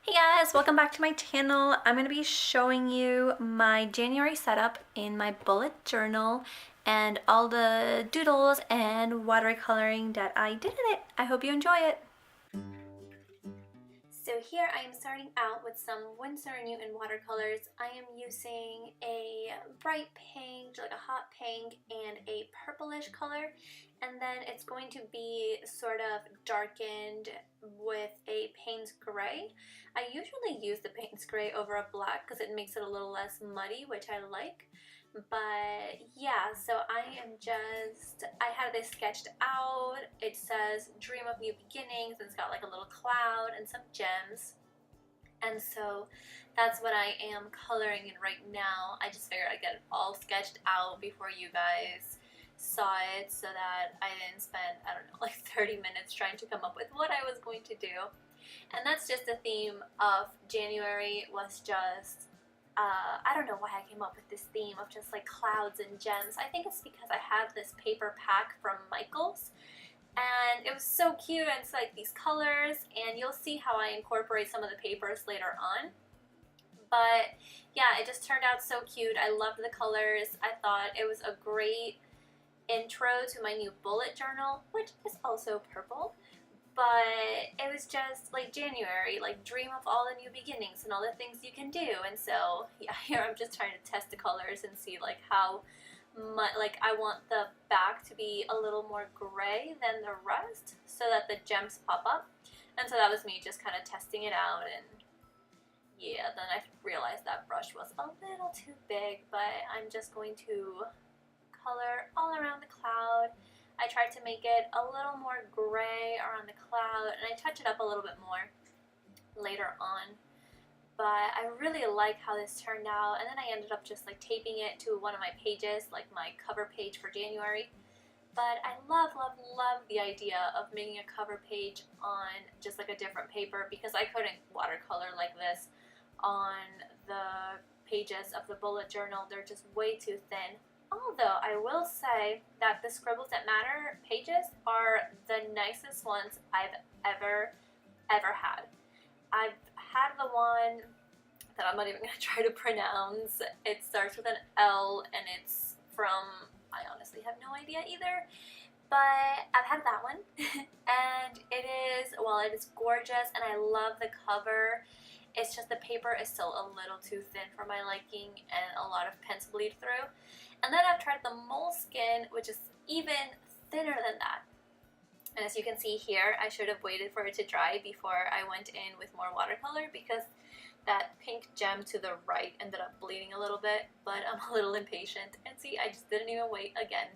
Hey guys, welcome back to my channel. I'm going to be showing you my January setup in my bullet journal and all the doodles and watercoloring that I did in it. I hope you enjoy it. So here I am starting out with some Windsor and Newton watercolors. I am using a bright pink, like a hot pink, and a purplish color, and then it's going to be sort of darkened with a Payne's Gray. I usually use the Payne's Gray over a black because it makes it a little less muddy, which I like. But yeah, so I have this sketched out. It says dream of new beginnings, and it's got like a little cloud and some gems. And so that's what I am coloring in right now. I just figured I'd get it all sketched out before you guys saw it so that I didn't spend, I don't know, like 30 minutes trying to come up with what I was going to do. And that's just the theme of January, was just I don't know why I came up with this theme of just like clouds and gems. I think it's because I had this paper pack from Michaels and it was so cute, and it's like these colors, and you'll see how I incorporate some of the papers later on. But yeah, it just turned out so cute. I loved the colors. I thought it was a great intro to my new bullet journal, which is also purple. But it was just like January, like dream of all the new beginnings and all the things you can do. And so yeah, here I'm just trying to test the colors and see like how much, like I want the back to be a little more gray than the rest so that the gems pop up. And so that was me just kind of testing it out, and yeah, then I realized that brush was a little too big, but I'm just going to color all around the cloud. I tried to make it a little more gray around the cloud, and I touch it up a little bit more later on. But I really like how this turned out, and then I ended up just like taping it to one of my pages, like my cover page for January. But I love, love, love the idea of making a cover page on just like a different paper, because I couldn't watercolor like this on the pages of the bullet journal. They're just way too thin. Although I will say that the Scribbles That Matter pages are the nicest ones I've ever had. I've had the one that I'm not even going to try to pronounce. It starts with an L and it's from, I honestly have no idea either. But I've had that one and it is gorgeous, and I love the cover. It's just the paper is still a little too thin for my liking, and a lot of pens bleed through. And then I've tried the moleskin, which is even thinner than that. And as you can see here, I should have waited for it to dry before I went in with more watercolor, because that pink gem to the right ended up bleeding a little bit, but I'm a little impatient. And see, I just didn't even wait again.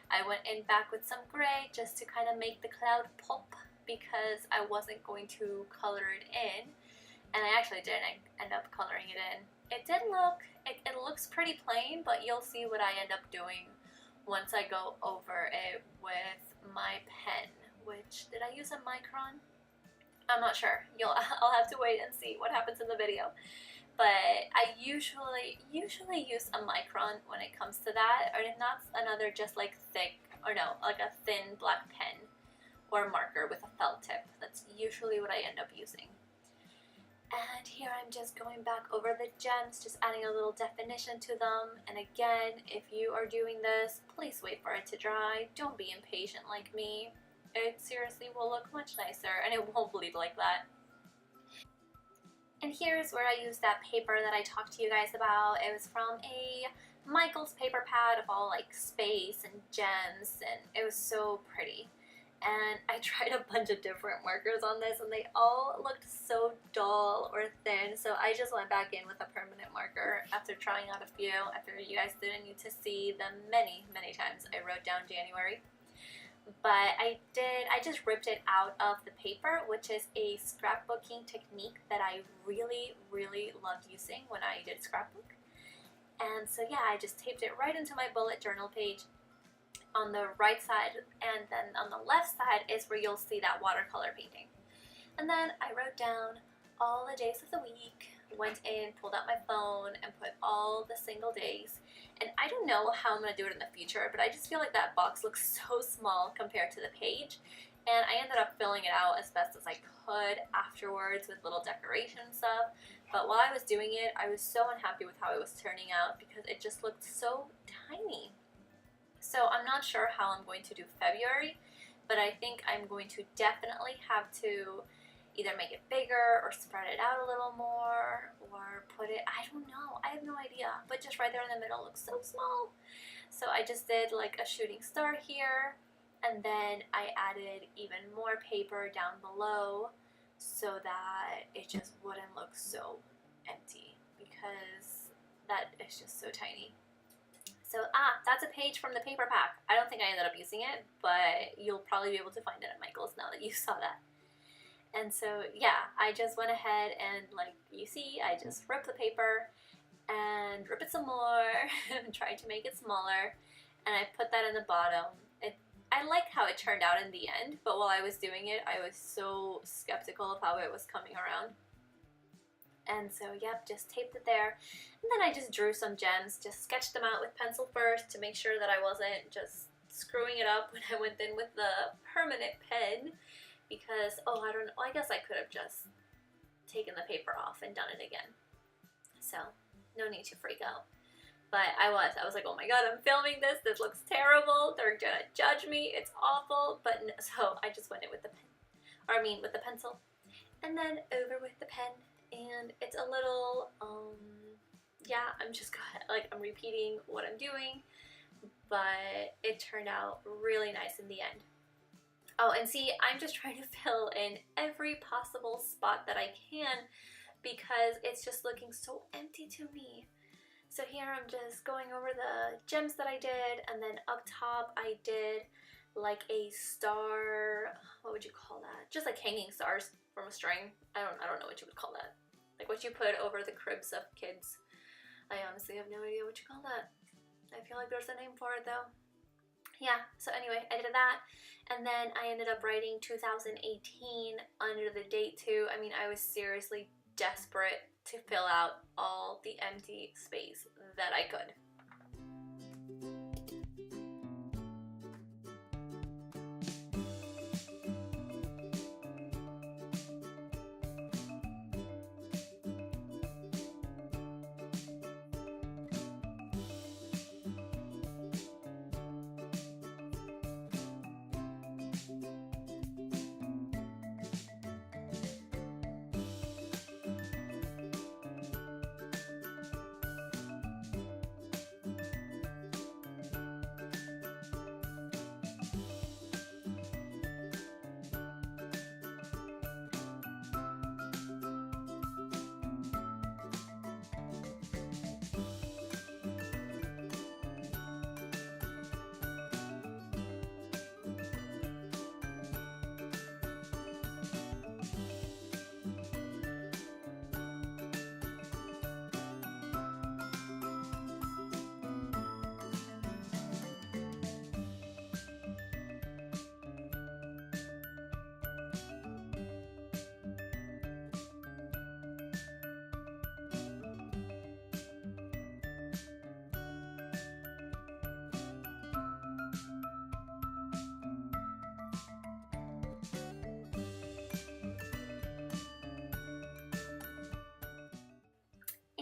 I went in back with some gray just to kind of make the cloud pop, because I wasn't going to color it in. And I actually didn't end up coloring it in. It looks pretty plain, but you'll see what I end up doing once I go over it with my pen. Which, did I use a micron? I'm not sure. I'll have to wait and see what happens in the video. But I usually use a micron when it comes to that, or if not, another just like thick, or no, like a thin black pen or marker with a felt tip. That's usually what I end up using. And here I'm just going back over the gems, just adding a little definition to them. And again, if you are doing this, please wait for it to dry. Don't be impatient like me. It seriously will look much nicer, and it won't bleed like that. And here's where I used that paper that I talked to you guys about. It was from a Michaels paper pad of all like space and gems, and it was so pretty. And I tried a bunch of different markers on this, and they all looked so dull or thin, so I just went back in with a permanent marker after trying out a few. I figured you guys didn't need to see the many times I wrote down January. But I just ripped it out of the paper, which is a scrapbooking technique that I really loved using when I did scrapbook. And so yeah, I just taped it right into my bullet journal page on the right side, and then on the left side is where you'll see that watercolor painting. And then I wrote down all the days of the week, went in, pulled out my phone, and put all the single days. And I don't know how I'm going to do it in the future, but I just feel like that box looks so small compared to the page. And I ended up filling it out as best as I could afterwards with little decoration stuff. But while I was doing it, I was so unhappy with how it was turning out because it just looked so tiny. So I'm not sure how I'm going to do February, but I think I'm going to definitely have to either make it bigger or spread it out a little more or put it, I don't know, I have no idea, but just right there in the middle looks so small. So I just did like a shooting star here, and then I added even more paper down below so that it just wouldn't look so empty because that is just so tiny. So that's a page from the paper pack. I don't think I ended up using it, but you'll probably be able to find it at Michael's now that you saw that. And so yeah, I just went ahead and, like you see, I just ripped the paper and rip it some more and tried to make it smaller, and I put that in the bottom. I like how it turned out in the end, but while I was doing it, I was so skeptical of how it was coming around. And so, yep, just taped it there. And then I just drew some gems, just sketched them out with pencil first to make sure that I wasn't just screwing it up when I went in with the permanent pen. Because, I don't know, I guess I could have just taken the paper off and done it again. So, no need to freak out. But I was like, oh my god, I'm filming this looks terrible, they're gonna judge me, it's awful, but no, so I just went in with the pen, with the pencil, and then over with the pen, and it's a little, yeah, I'm repeating what I'm doing, but it turned out really nice in the end. Oh, and see, I'm just trying to fill in every possible spot that I can, because it's just looking so empty to me. So here I'm just going over the gems that I did, and then up top I did like a star, what would you call that? Just like hanging stars from a string. I don't know what you would call that. Like what you put over the cribs of kids. I honestly have no idea what you call that. I feel like there's a name for it though. Yeah, so anyway, I did that, and then I ended up writing 2018 under the date too. I mean, I was seriously desperate to fill out all the empty space that I could.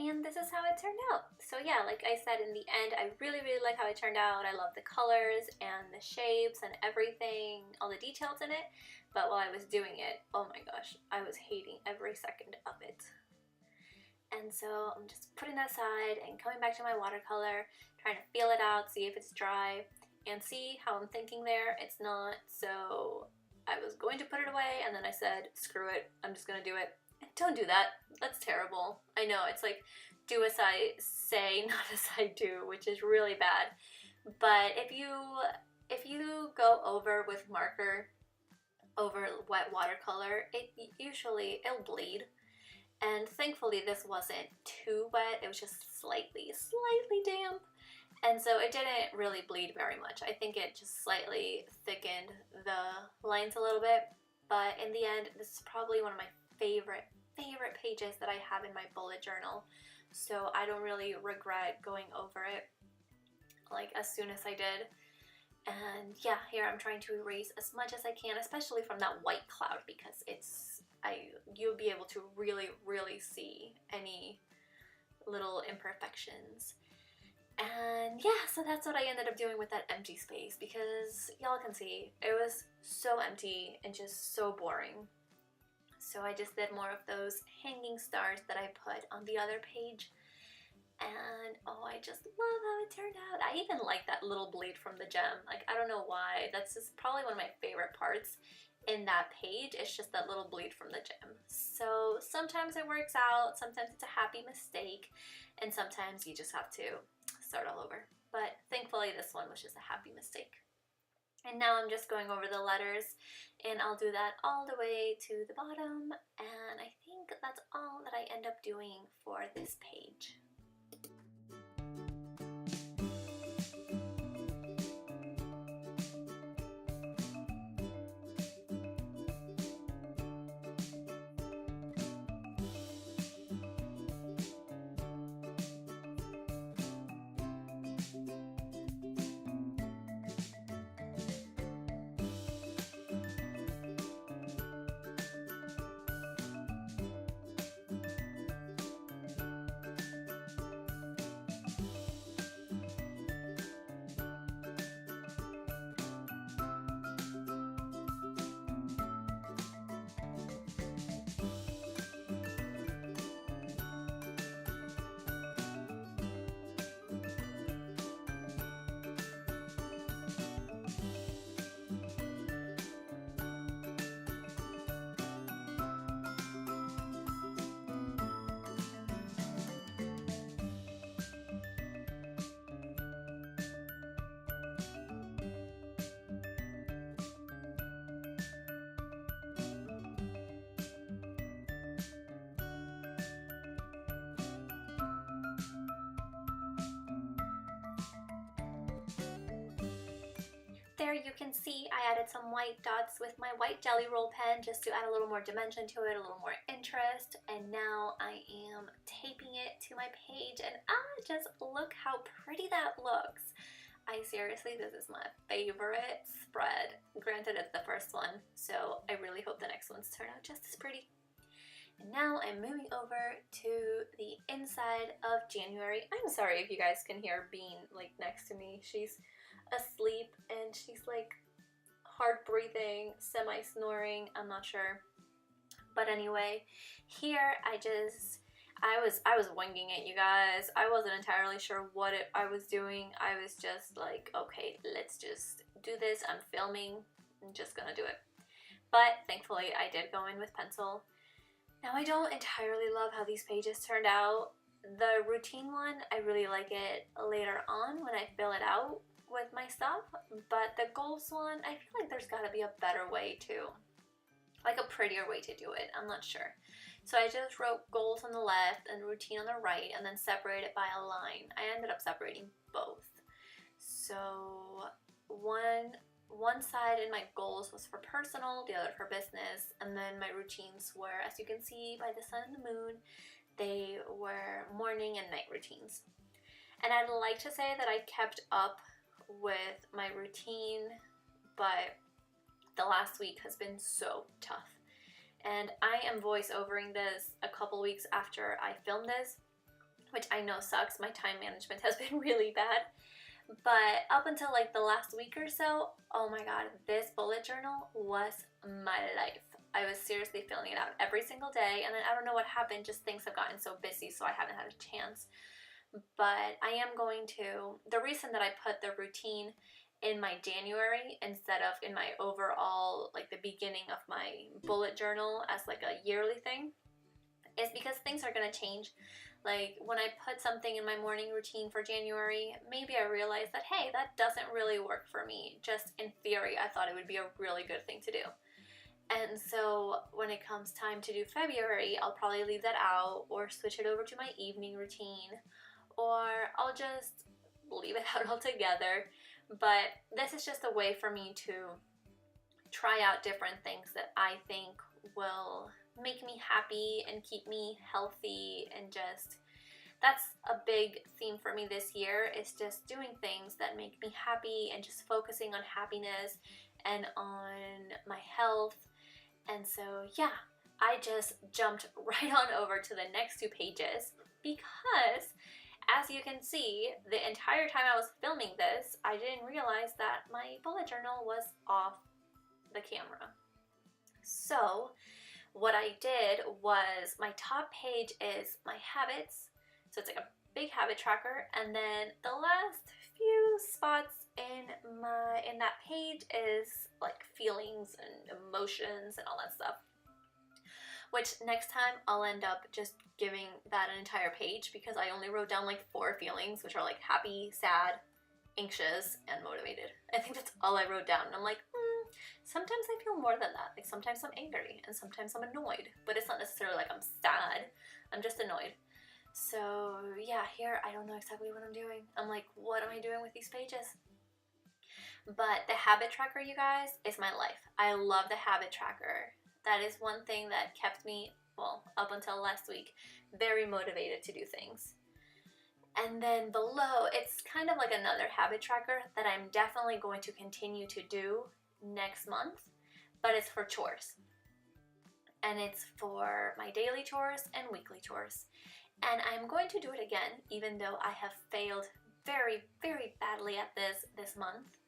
And this is how it turned out. So yeah, like I said in the end, I really like how it turned out. I love the colors and the shapes and everything, all the details in it. But while I was doing it, oh my gosh, I was hating every second of it. And so I'm just putting that aside and coming back to my watercolor, trying to feel it out, see if it's dry, and see how I'm thinking there. It's not, so I was going to put it away, and then I said, screw it, I'm just gonna do it. Don't do that. That's terrible. I know, it's like do as I say, not as I do, which is really bad. But if you go over with marker over wet watercolor, it'll bleed. And thankfully this wasn't too wet, it was just slightly damp. And so it didn't really bleed very much. I think it just slightly thickened the lines a little bit. But in the end, this is probably one of my favorite pages that I have in my bullet journal. So I don't really regret going over it like as soon as I did. And yeah, here I'm trying to erase as much as I can, especially from that white cloud, because you'll be able to really see any little imperfections. And yeah, so that's what I ended up doing with that empty space, because y'all can see it was so empty and just so boring. So I just did more of those hanging stars that I put on the other page. And oh, I just love how it turned out. I even like that little bleed from the gem. Like, I don't know why. That's just probably one of my favorite parts in that page. It's just that little bleed from the gem. So sometimes it works out, sometimes it's a happy mistake, and sometimes you just have to start all over. But thankfully this one was just a happy mistake. And now I'm just going over the letters, and I'll do that all the way to the bottom, and I think that's all that I end up doing for this page. There you can see I added some white dots with my white jelly roll pen just to add a little more dimension to it, a little more interest, and now I am taping it to my page, and just look how pretty that looks. Seriously, this is my favorite spread. Granted, it's the first one, so I really hope the next ones turn out just as pretty. And now I'm moving over to the inside of January. I'm sorry if you guys can hear Bean like next to me. She's asleep and she's like hard breathing, semi-snoring, I'm not sure. But anyway, here I was winging it, you guys. I wasn't entirely sure what I was doing. I was just like, okay, let's just do this. I'm filming, I'm just gonna do it. But thankfully I did go in with pencil. Now I don't entirely love how these pages turned out. The routine one, I really like it later on when I fill it out with my stuff, but the goals one, I feel like there's gotta be a better way to, like a prettier way to do it. I'm not sure. So I just wrote goals on the left and routine on the right, and then separated by a line. I ended up separating both. So one side in my goals was for personal, the other for business, and then my routines were, as you can see by the sun and the moon, they were morning and night routines. And I'd like to say that I kept up with my routine, but the last week has been so tough. And I am voice-overing this a couple weeks after I filmed this, which I know sucks. My time management has been really bad. But up until like the last week or so, oh my god, this bullet journal was my life. I was seriously filling it out every single day, and then I don't know what happened, just things have gotten so busy, so I haven't had a chance. But I am going to, the reason that I put the routine in my January instead of in my overall, like the beginning of my bullet journal as like a yearly thing, is because things are going to change. Like when I put something in my morning routine for January, maybe I realized that, hey, that doesn't really work for me. Just in theory, I thought it would be a really good thing to do. And so when it comes time to do February, I'll probably leave that out or switch it over to my evening routine, or I'll just leave it out altogether. But this is just a way for me to try out different things that I think will make me happy and keep me healthy, and just that's a big theme for me this year, is just doing things that make me happy and just focusing on happiness and on my health. And so yeah, I just jumped right on over to the next 2 pages because, as you can see, the entire time I was filming this, I didn't realize that my bullet journal was off the camera. So what I did was, my top page is my habits, so it's like a big habit tracker, and then the last few spots in that page is like feelings and emotions and all that stuff, which next time I'll end up just giving that an entire page, because I only wrote down like 4 feelings, which are like happy, sad, anxious, and motivated. I think that's all I wrote down, and I'm like, sometimes I feel more than that. Like sometimes I'm angry and sometimes I'm annoyed, but it's not necessarily like I'm sad, I'm just annoyed. So yeah, here I don't know exactly what I'm doing. I'm like, what am I doing with these pages? But the habit tracker, you guys, is my life. I love the habit tracker. That is one thing that kept me, well, up until last week, very motivated to do things. And then below, it's kind of like another habit tracker that I'm definitely going to continue to do next month, but it's for chores. And it's for my daily chores and weekly chores. And I'm going to do it again, even though I have failed very, very badly at this month,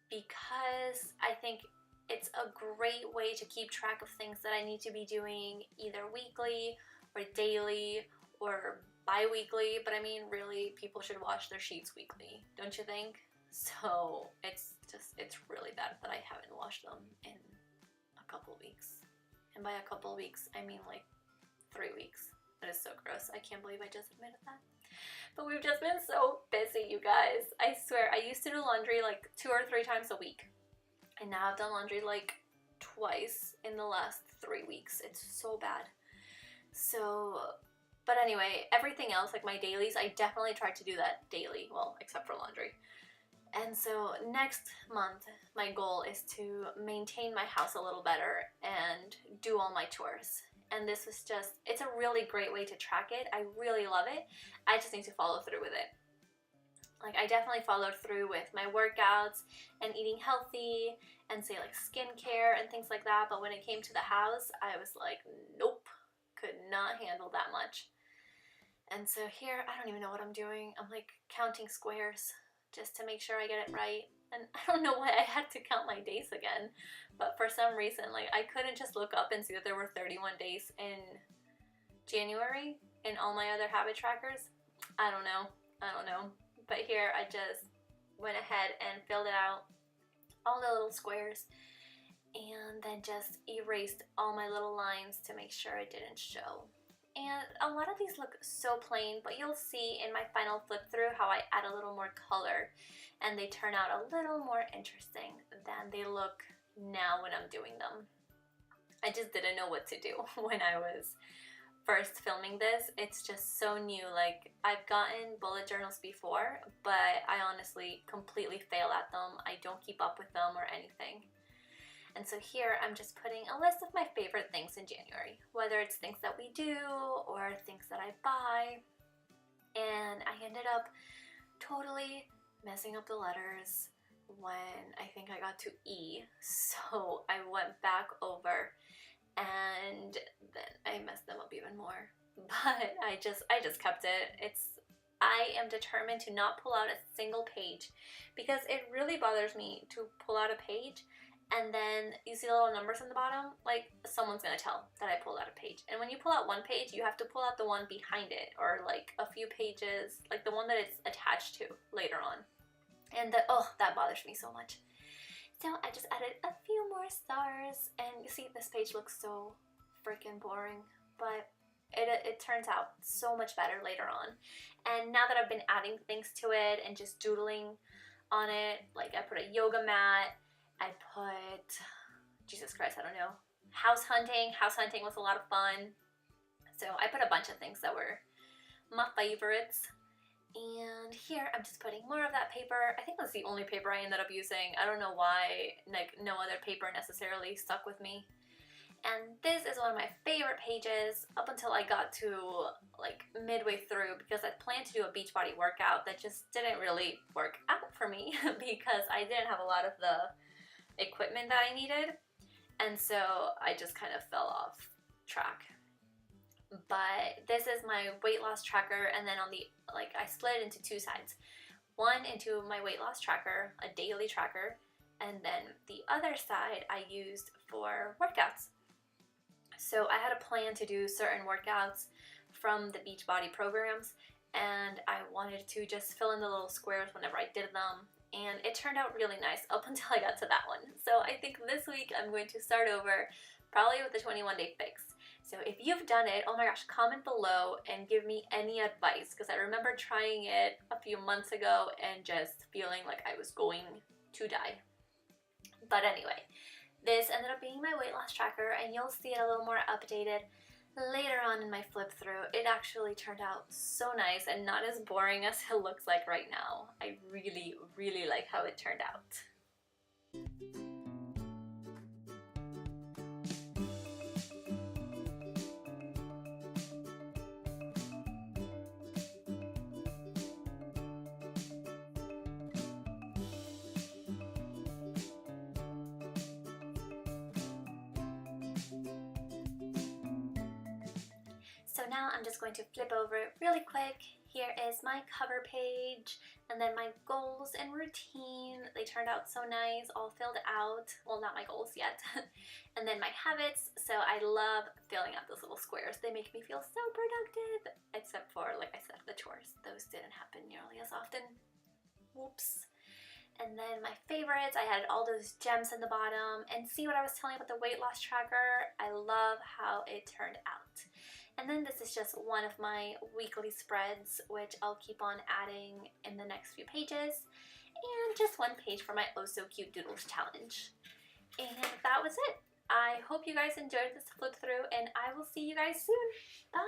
because I think it's a great way to keep track of things that I need to be doing either weekly or daily or bi-weekly. But I mean, really, people should wash their sheets weekly, don't you think? So it's really bad that I haven't washed them in a couple weeks. And by a couple weeks, I mean like 3 weeks. That is so gross. I can't believe I just admitted that. But we've just been so busy, you guys. I swear, I used to do laundry like 2 or 3 times a week. And now I've done laundry like twice in the last 3 weeks. It's so bad. So, but anyway, everything else, like my dailies, I definitely try to do that daily. Well, except for laundry. And so next month, my goal is to maintain my house a little better and do all my chores. And this was just, it's a really great way to track it. I really love it. I just need to follow through with it. Like, I definitely followed through with my workouts and eating healthy and say like skincare and things like that. But when it came to the house, I was like, nope, could not handle that much. And so here, I don't even know what I'm doing. I'm like counting squares just to make sure I get it right. And I don't know why I had to count my days again, but for some reason, like, I couldn't just look up and see that there were 31 days in January in all my other habit trackers. I don't know. But here I just went ahead and filled it out, all the little squares, and then just erased all my little lines to make sure it didn't show. And a lot of these look so plain, but you'll see in my final flip through how I add a little more color and they turn out a little more interesting than they look now when I'm doing them. I just didn't know what to do when I was first filming this. It's just so new. Like, I've gotten bullet journals before, but I honestly completely fail at them. I don't keep up with them or anything. And so here I'm just putting a list of my favorite things in January, whether it's things that we do or things that I buy. And I ended up totally messing up the letters when I think I got to E. So I went back over and then I messed them up even more. But I just kept it. I am determined to not pull out a single page, because it really bothers me to pull out a page and then you see the little numbers on the bottom, like someone's gonna tell that I pulled out a page. And when you pull out one page, you have to pull out the one behind it, or like a few pages, like the one that it's attached to later on. And that bothers me so much. So I just added a few more stars, and you see this page looks so freaking boring, but it turns out so much better later on. And now that I've been adding things to it and just doodling on it, like I put a yoga mat, I put, Jesus Christ, I don't know, house hunting. House hunting was a lot of fun. So I put a bunch of things that were my favorites. And here I'm just putting more of that paper. I think that's the only paper I ended up using. I don't know why, like, no other paper necessarily stuck with me. And this is one of my favorite pages up until I got to like midway through, because I planned to do a Beachbody workout that just didn't really work out for me because I didn't have a lot of the equipment that I needed, and so I just kind of fell off track. But this is my weight loss tracker, and then on the, like, I split it into two sides. One into my weight loss tracker, a daily tracker, and then the other side I used for workouts. So I had a plan to do certain workouts from the Beachbody programs, and I wanted to just fill in the little squares whenever I did them, and it turned out really nice up until I got to that one. So I think this week I'm going to start over, probably with the 21-day fix. So if you've done it, oh my gosh, comment below and give me any advice, because I remember trying it a few months ago and just feeling like I was going to die. But anyway, this ended up being my weight loss tracker, and you'll see it a little more updated later on in my flip through. It actually turned out so nice and not as boring as it looks like right now. I really, really like how it turned out. So now I'm just going to flip over it really quick. Here is my cover page, and then my goals and routine. They turned out so nice, all filled out. Well, not my goals yet. And then my habits. So I love filling out those little squares. They make me feel so productive, except for, like I said, the chores. Those didn't happen nearly as often. Whoops. And then my favorites, I had all those gems in the bottom. And see what I was telling you about the weight loss tracker? I love how it turned out. And then this is just one of my weekly spreads, which I'll keep on adding in the next few pages. And just one page for my Oh So Cute Doodles challenge. And that was it. I hope you guys enjoyed this flip through, and I will see you guys soon. Bye!